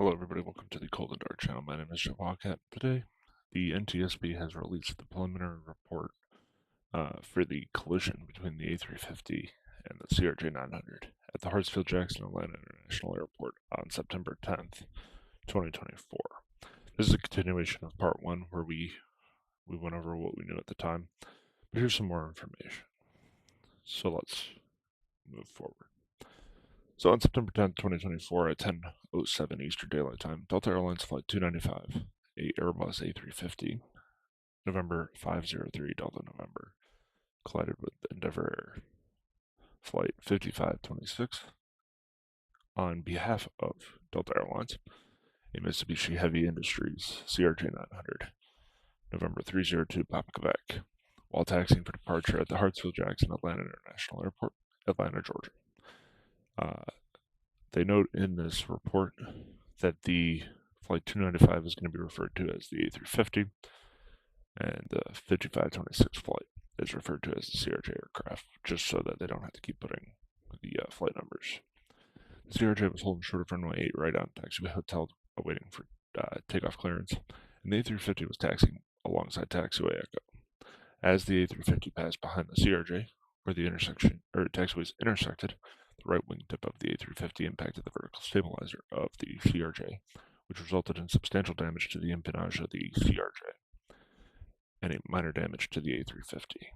Hello everybody, welcome to the Cold and Dark channel. My name is Joe Wildcat. Today, the NTSB has released the preliminary report for the collision between the A350 and the CRJ-900 at the Hartsfield Jackson Atlanta International Airport on September 10th, 2024. This is a continuation of part 1 where we went over what we knew at the time, but here's some more information. So let's move forward. So on September 10th, 2024 at 10:07 Eastern Daylight Time, Delta Airlines Flight 295, a Airbus A350, November 503 Delta November, collided with Endeavour Air Flight 5526 on behalf of Delta Airlines, a Mitsubishi Heavy Industries CRJ-900, November 302 Papa Quebec, while taxiing for departure at the Hartsfield Jackson Atlanta International Airport, Atlanta, Georgia. They note in this report that the Flight 295 is going to be referred to as the A350, and the 5526 flight is referred to as the CRJ aircraft, just so that they don't have to keep putting the flight numbers. The CRJ was holding short of runway 8 right on taxiway hotel, awaiting for takeoff clearance, and the A350 was taxiing alongside taxiway Echo. As the A350 passed behind the CRJ, where the taxiways intersected, the right wing tip of the A350 impacted the vertical stabilizer of the CRJ, which resulted in substantial damage to the empennage of the CRJ and a minor damage to the A350.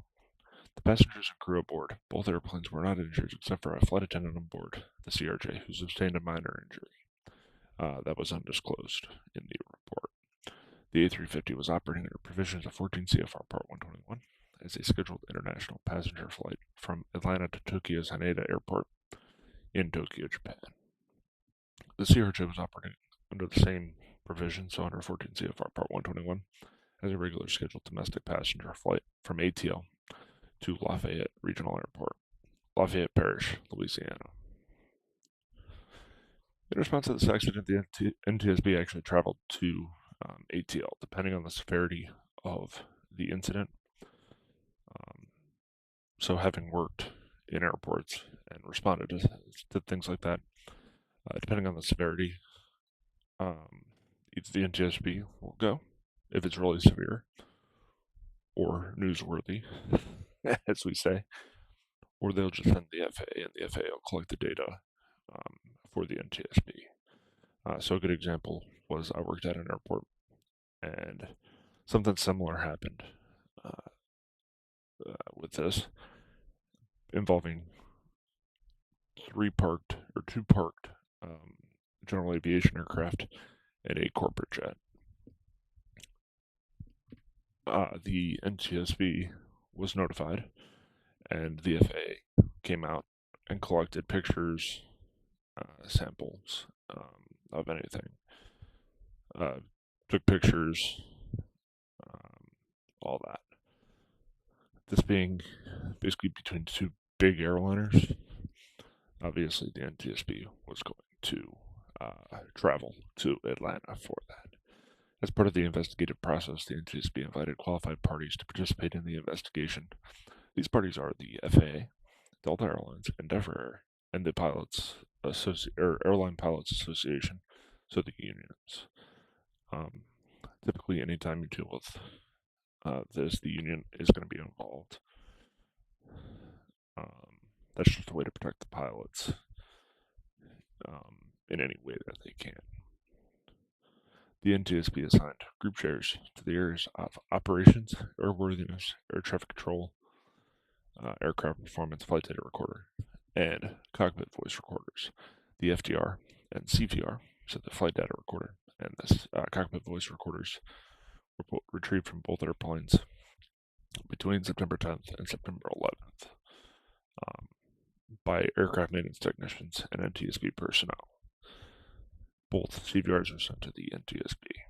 The passengers and crew aboard both airplanes were not injured except for a flight attendant on board the CRJ who sustained a minor injury. That was undisclosed in the report. The A350 was operating under provisions of 14 CFR Part 121 as a scheduled international passenger flight from Atlanta to Tokyo's Haneda Airport in Tokyo, Japan. The CRJ was operating under the same provision, so under 14 CFR Part 121, as a regular scheduled domestic passenger flight from ATL to Lafayette Regional Airport, Lafayette Parish, Louisiana. In response to this accident, the NTSB actually traveled to ATL, depending on the severity of the incident. So having worked in airports and responded to things like that, depending on the severity, either the NTSB will go if it's really severe or newsworthy, as we say, or they'll just send the FAA, and the FAA will collect the data for the NTSB. So a good example was I worked at an airport, and something similar happened with this, involving two parked general aviation aircraft and a corporate jet. The NTSB was notified, and the FAA came out and collected pictures, samples of anything, took pictures, all that. This being basically between two big airliners, obviously the NTSB was going to travel to Atlanta for that. As part of the investigative process, the NTSB invited qualified parties to participate in the investigation. These parties are the FAA, Delta Airlines, Endeavour Air, and the Airline Pilots Association, so the unions. Typically, anytime you deal with this, the union is going to be involved. That's just a way to protect the pilots in any way that they can. The NTSB assigned group chairs to the areas of operations, airworthiness, air traffic control, aircraft performance, flight data recorder, and cockpit voice recorders. The FDR and CVR, so the flight data recorder and this cockpit voice recorders, were retrieved from both airplanes between September 10th and September 11th by aircraft maintenance technicians and NTSB personnel. Both CVRs were sent to the NTSB.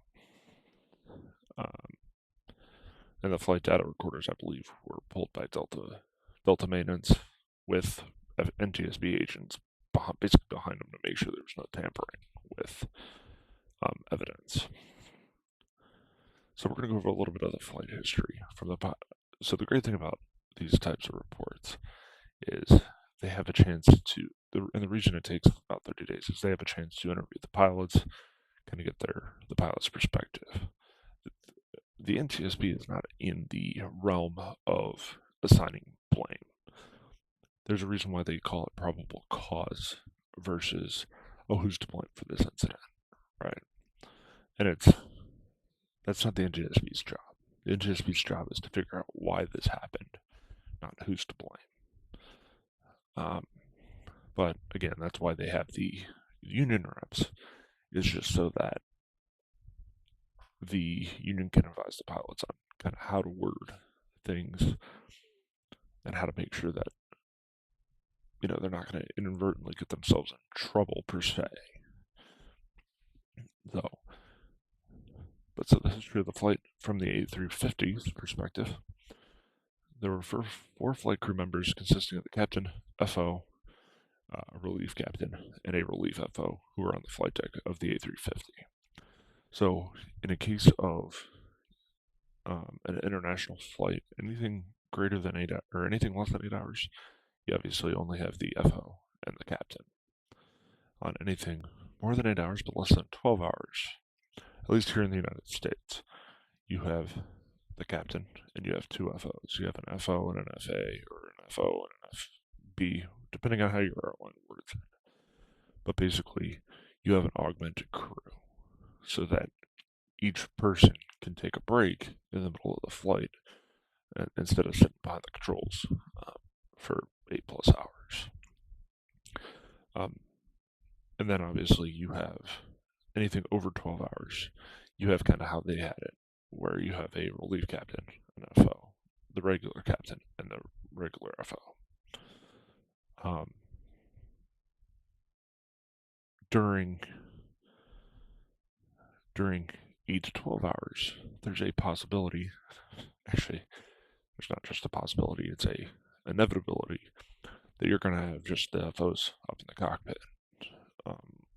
And the flight data recorders, I believe, were pulled by Delta Maintenance with NTSB agents basically behind them to make sure there was no tampering with evidence. So we're going to go over a little bit of the flight history from the. So the great thing about these types of reports is they have a chance to, and the reason it takes about 30 days is they have a chance to interview the pilots, kind of get the pilot's perspective. The NTSB is not in the realm of assigning blame. There's a reason why they call it probable cause versus, oh, who's to blame for this incident, right? And that's not the NTSB's job. The NTSB's job is to figure out why this happened, not who's to blame. But again, that's why they have the union reps, is just so that the union can advise the pilots on kind of how to word things and how to make sure that, they're not going to inadvertently get themselves in trouble per se. So the history of the flight from the A350's perspective, there were four flight crew members consisting of the captain, FO, a relief captain, and a relief FO who were on the flight deck of the A350. So in a case of an international flight, anything greater than 8 or anything less than 8 hours, you obviously only have the FO and the captain. On anything more than 8 hours but less than 12 hours, at least here in the United States, you have the captain and you have two FOs. You have an FO and an FA, or an FO and an FB, depending on how your airline words it. But basically, you have an augmented crew so that each person can take a break in the middle of the flight instead of sitting behind the controls for 8+ hours. And then obviously you have anything over 12 hours, you have kind of how they had it, where you have a relief captain, an FO, the regular captain, and the regular FO. During 8 to 12 hours, there's a possibility, actually, there's not just a possibility, it's a inevitability that you're going to have just the FOs up in the cockpit.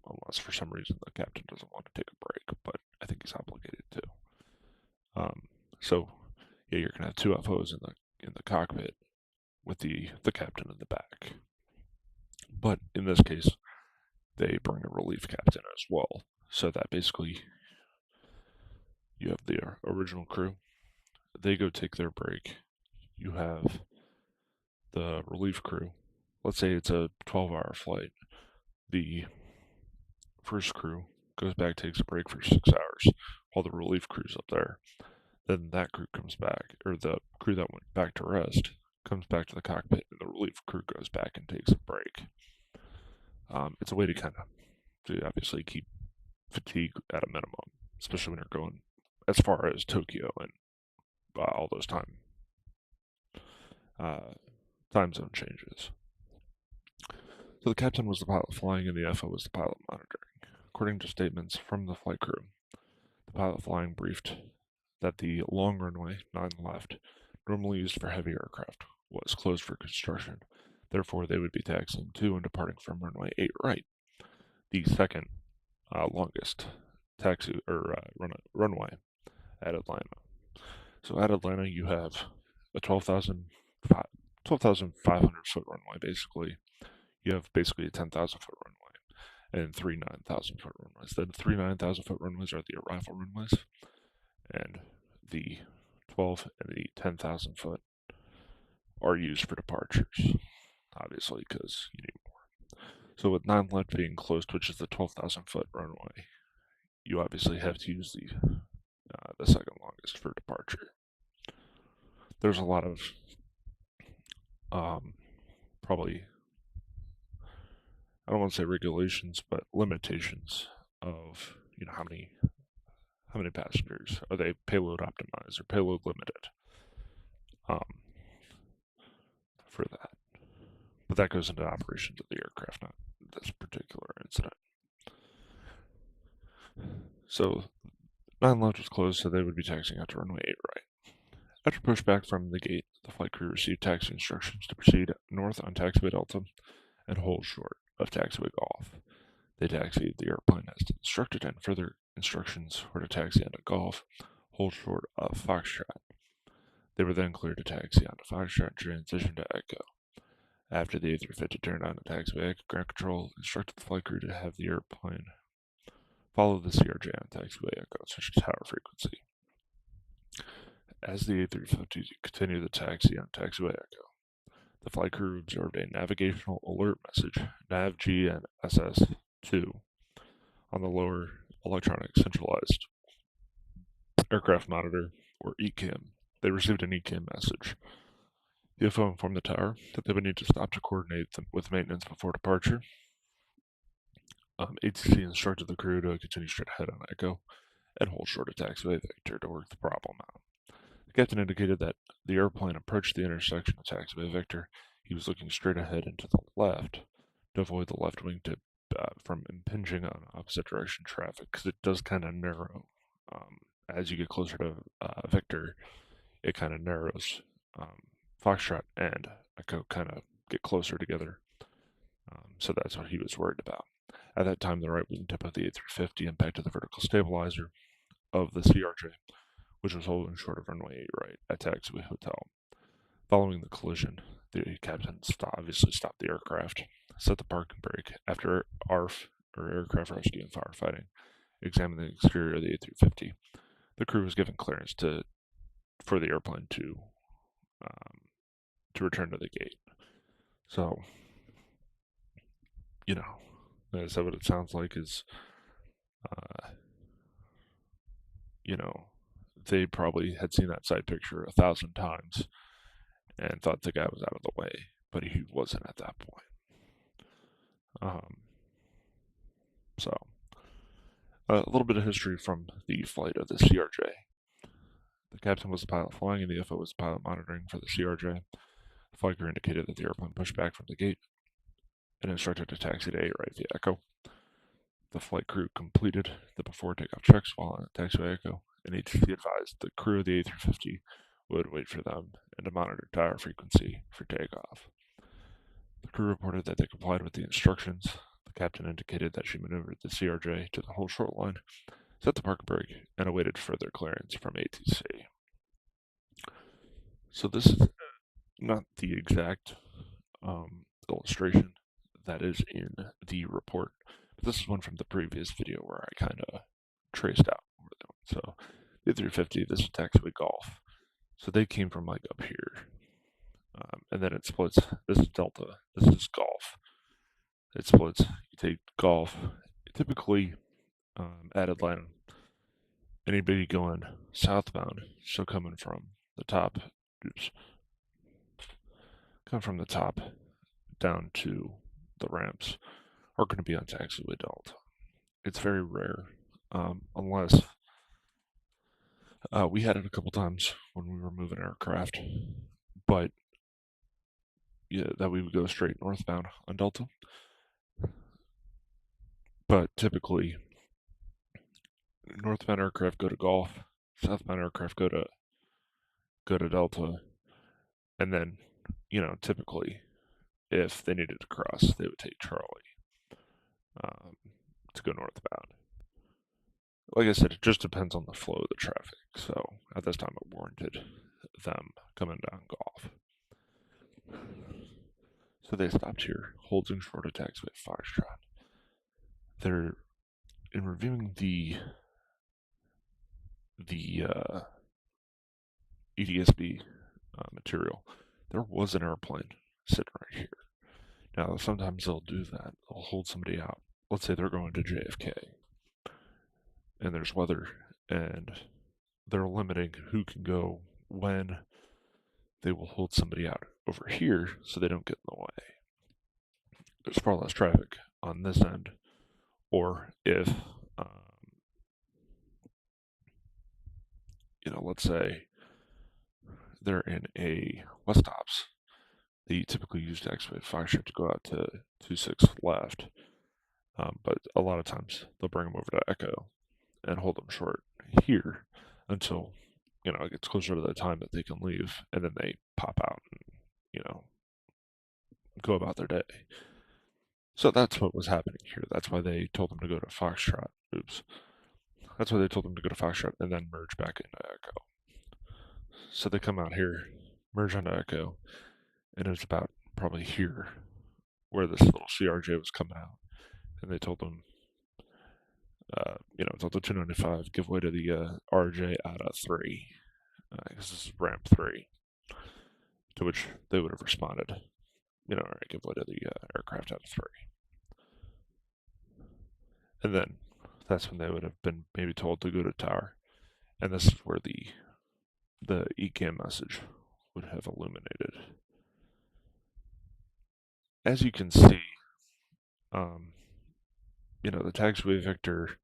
Unless for some reason the captain doesn't want to take a break, but I think he's obligated to. So yeah, you're gonna have two FOs in the cockpit with the captain in the back. But in this case, they bring a relief captain as well, so that basically you have the original crew. They go take their break. You have the relief crew. Let's say it's a 12-hour flight. The first crew goes back, takes a break for 6 hours while the relief crew's up there. Then that crew comes back, or the crew that went back to rest comes back to the cockpit, and the relief crew goes back and takes a break. It's a way to obviously keep fatigue at a minimum, especially when you're going as far as Tokyo and all those time zone changes. So the captain was the pilot flying and the FO was the pilot monitoring. According to statements from the flight crew, the pilot flying briefed that the long runway, 9 left, normally used for heavy aircraft, was closed for construction. Therefore, they would be taxiing to and departing from runway 8 right, the second longest taxi or runway at Atlanta. So at Atlanta, you have a 12,500 foot runway, basically. You have basically a 10,000 foot runway and 3 9,000 foot runways. The 3 9,000 foot runways are the arrival runways, and the 12 and the 10,000 foot are used for departures, obviously, because you need more. So with 9 left being closed, which is the 12,000 foot runway, you obviously have to use the second longest for departure. There's a lot of probably, I don't want to say regulations, but limitations of how many passengers. Are they payload optimized or payload limited? For that. But that goes into operations of the aircraft, not this particular incident. So 9 left was closed, so they would be taxiing out to runway 8 right. After pushback from the gate, the flight crew received taxi instructions to proceed north on taxiway Delta and hold short of taxiway Golf. They taxied the airplane as instructed, and further instructions were to taxi onto Golf, hold short of Foxtrot. They were then cleared to taxi onto Foxtrot and transition to Echo. After the A350 turned on the taxiway, ground control instructed the flight crew to have the airplane Follow the CRJ on taxiway echo, such as tower frequency. As the A350 continued the taxi on taxiway echo, the flight crew observed a navigational alert message, NAV-G and SS2, on the lower electronic centralized aircraft monitor, or ECAM. They received an ECAM message. The UFO informed the tower that they would need to stop to coordinate with maintenance before departure. ATC instructed the crew to continue straight ahead on Echo and hold short of taxiway vector to work the problem out. The captain indicated that the airplane approached the intersection of taxiway vector. He was looking straight ahead and to the left to avoid the left wing tip from impinging on opposite direction traffic, because it does kind of narrow. As you get closer to vector, it kind of narrows. Foxtrot and Echo kind of get closer together. So that's what he was worried about. At that time, the right wingtip of the A350 impacted the vertical stabilizer of the CRJ, which was holding short of runway 8 right at Taxiway Hotel. Following the collision, the captain obviously stopped the aircraft, set the parking brake after ARF, or Aircraft Rescue and Firefighting, examined the exterior of the A350. The crew was given clearance for the airplane to return to the gate. So, is that what it sounds like? Is they probably had seen that side picture 1,000 times and thought the guy was out of the way, but he wasn't at that point. So, a little bit of history from the flight of the CRJ. The captain was the pilot flying, and the UFO was the pilot monitoring for the CRJ. The flight crew indicated that the airplane pushed back from the gate and instructed to taxi to 8 right via Echo. The flight crew completed the before takeoff checks while on taxiway Echo, and ATC advised the crew of the A350 would wait for them and to monitor tower frequency for takeoff. The crew reported that they complied with the instructions. The captain indicated that she maneuvered the CRJ to the whole short line, set the parking brake, and awaited further clearance from ATC. So this is not the exact illustration that is in the report, but this is one from the previous video where I kind of traced out where they went. So the 350, this is taxiway Golf. So they came from like up here, and then it splits. This is Delta. This is Golf. It splits. You take Golf. Typically, at Atlanta, anybody going southbound, so coming from the top, down to the ramps, are going to be on taxiway Delta. It's very rare, unless we had it a couple times when we were moving aircraft, but yeah, that we would go straight northbound on Delta. But typically, northbound aircraft go to Golf, southbound aircraft go to Delta, and then, typically, if they needed to cross, they would take Charlie to go northbound. Like I said, it just depends on the flow of the traffic. So at this time, it warranted them coming down Golf. So they stopped here, holding short of taxiway Foxtrot. They're in reviewing the NTSB material. There was an airplane sitting right here. Now, sometimes they'll do that. They'll hold somebody out. Let's say they're going to JFK, and there's weather, and they're limiting who can go when. They will hold somebody out over here so they don't get in the way. There's far less traffic on this end, or if, let's say they're in a West Ops, they typically use taxiway Foxtrot to go out to 26 left, but a lot of times they'll bring them over to Echo and hold them short here until it gets closer to the time that they can leave, and then they pop out and go about their day. So that's what was happening here. That's why they told them to go to Foxtrot. That's why they told them to go to Foxtrot and then merge back into Echo. So they come out here, merge onto Echo, and it was about probably here where this little CRJ was coming out. And they told them Delta 295 give way to the RJ out of 3, because this is ramp 3, to which they would have responded, all right, give way to the aircraft out of 3. And then that's when they would have been maybe told to go to tower. And this is where the ECAM message would have illuminated. As you can see, the taxiway Victor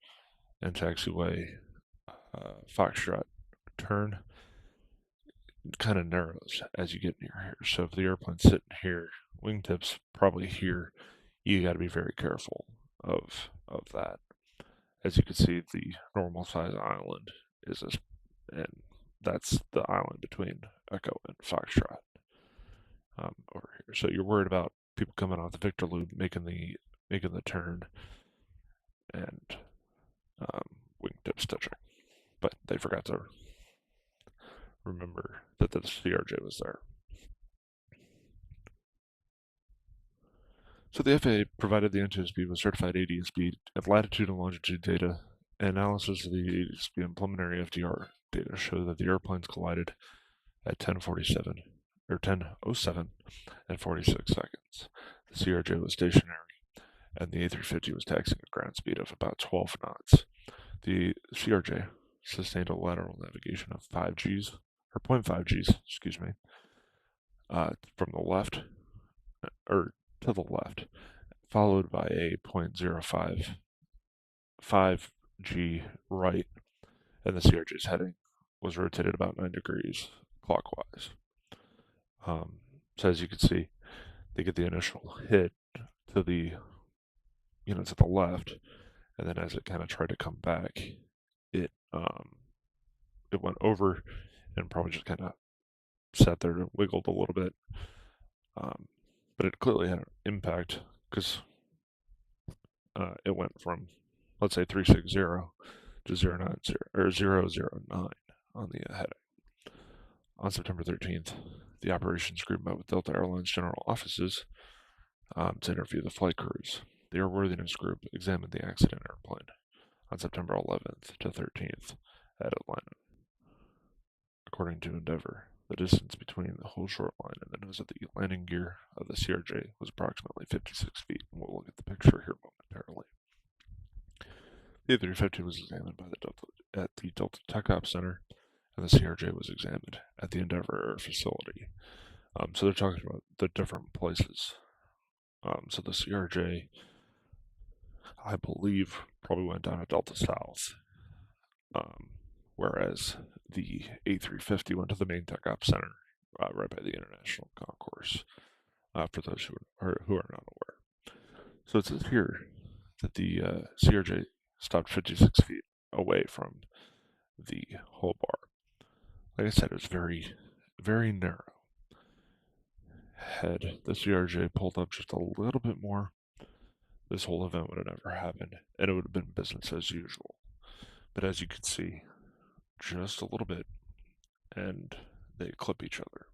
and taxiway Foxtrot turn kind of narrows as you get near here. So if the airplane's sitting here, wingtips probably here, you got to be very careful of that. As you can see, the normal size island is this, and that's the island between Echo and Foxtrot over here. So you're worried about people coming off the Victor loop, making the turn, and wingtips touching. But they forgot to remember that the CRJ was there. So the FAA provided the NTSB with certified ADSB at latitude and longitude data. Analysis of the ADSB and preliminary FDR data show that the airplanes collided at 10:47 or 10:07 and 46 seconds. The CRJ was stationary, and the A350 was taxiing at ground speed of about 12 knots. The CRJ sustained a lateral navigation of 5 Gs, or 0.5 Gs, excuse me, from the left, or to the left, followed by a 0.05 5G right, and the CRJ's heading was rotated about 9 degrees clockwise. So as you can see, they get the initial hit to the, to the left, and then as it kind of tried to come back, it went over and probably just kind of sat there and wiggled a little bit. But it clearly had an impact because it went from, let's say, 360 to 090 or 009 on the heading. On September 13th, the operations group met with Delta Airlines general offices to interview the flight crews. The airworthiness group examined the accident airplane on September 11th to 13th at Atlanta. According to Endeavor, the distance between the whole short line and the nose of the landing gear of the CRJ was approximately 56 feet. We'll look at the picture here momentarily. The A350 was examined at the Delta Tech Ops Center, and the CRJ was examined at the Endeavor Air Facility. So they're talking about the different places. So the CRJ, I believe, probably went down to Delta South, whereas the A350 went to the main Tech Ops Center right by the International Concourse, for those who are not aware. So it says here that the CRJ stopped 56 feet away from the hull bar. Like I said, it was very, very narrow. Had the CRJ pulled up just a little bit more, this whole event would have never happened, and it would have been business as usual. But as you can see, just a little bit, and they clip each other.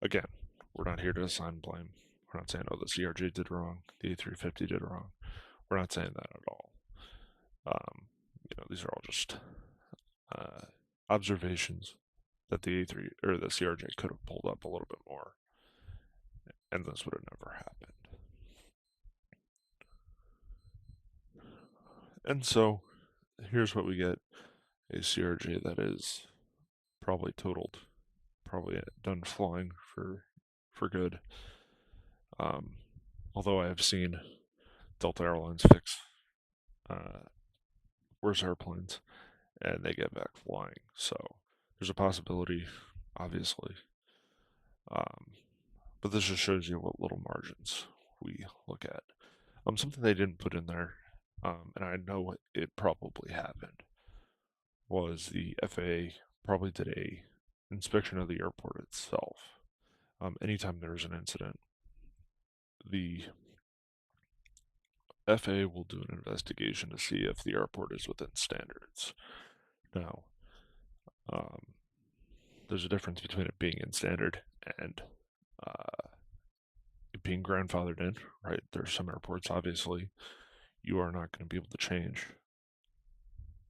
Again, we're not here to assign blame. We're not saying, oh, the CRJ did wrong, the A350 did wrong. We're not saying that at all. These are all just observations that the A3 or the CRJ could have pulled up a little bit more, and this would have never happened. And so, here's what we get: a CRJ that is probably totaled, probably done flying for good. Although I have seen Delta Airlines fix worse airplanes, and they get back flying. So there's a possibility, obviously. But this just shows you what little margins we look at. Something they didn't put in there, and I know it probably happened, was the FAA probably did a inspection of the airport itself. Anytime there's an incident, the FAA will do an investigation to see if the airport is within standards. Now, there's a difference between it being in standard and it being grandfathered in, right? There's some airports, obviously, you are not going to be able to change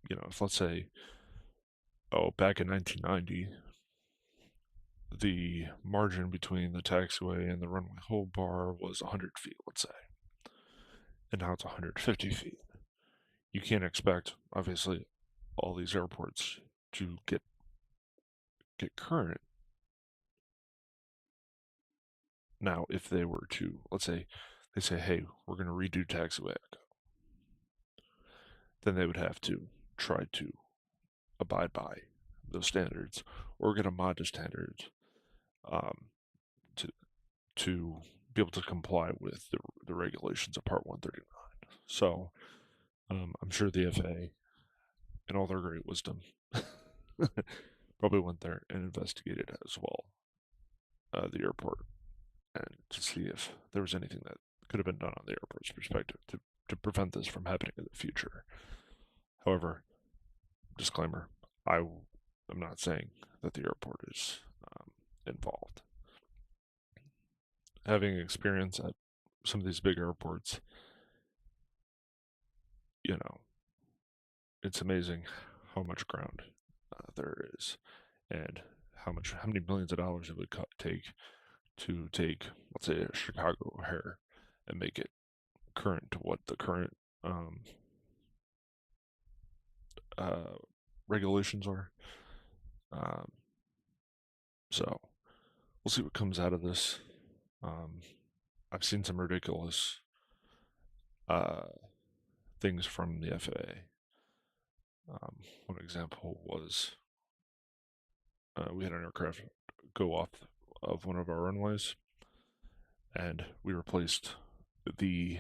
if let's say, back in 1990, the margin between the taxiway and the runway hold bar was 100 feet, let's say, and now it's 150 feet. You can't expect, obviously, all these airports to get current. Now, if they were to, let's say, they say, hey, we're going to redo taxiway, then they would have to try to abide by those standards or get a mod standards um, to to be able to comply with the regulations of Part 139. So I'm sure the FAA, in all their great wisdom, probably went there and investigated as well the airport and to see if there was anything that could have been done on the airport's perspective to prevent this from happening in the future. However, disclaimer, I'm not saying that the airport is involved. Having experience at some of these big airports, it's amazing how much ground there is, and how many millions of dollars it would take to take, let's say, a Chicago O'Hare and make it current to what the current uh, regulations are. Um, so we'll see what comes out of this. I've seen some ridiculous things from the FAA. One example was we had an aircraft go off of one of our runways, and we replaced the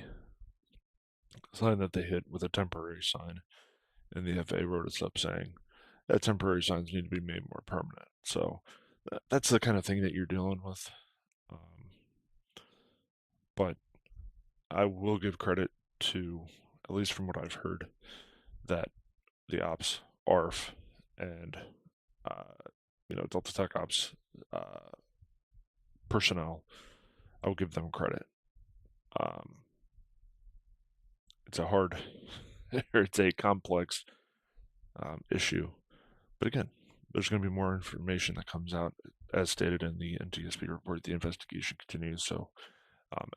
sign that they hit with a temporary sign, and the FAA wrote us up saying that temporary signs need to be made more permanent. So that's the kind of thing that you're dealing with. But I will give credit to, at least from what I've heard, that the ops, ARF, and Delta Tech Ops personnel, I will give them credit. It's a hard, it's a complex issue, but again, there's going to be more information that comes out, as stated in the NTSB report. The investigation continues, so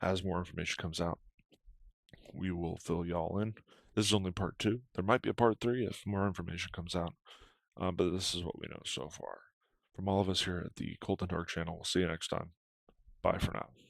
as more information comes out, we will fill y'all in. This is only part 2. There might be a part 3 if more information comes out, but this is what we know so far. From all of us here at the Cold and Dark channel, we'll see you next time. Bye for now.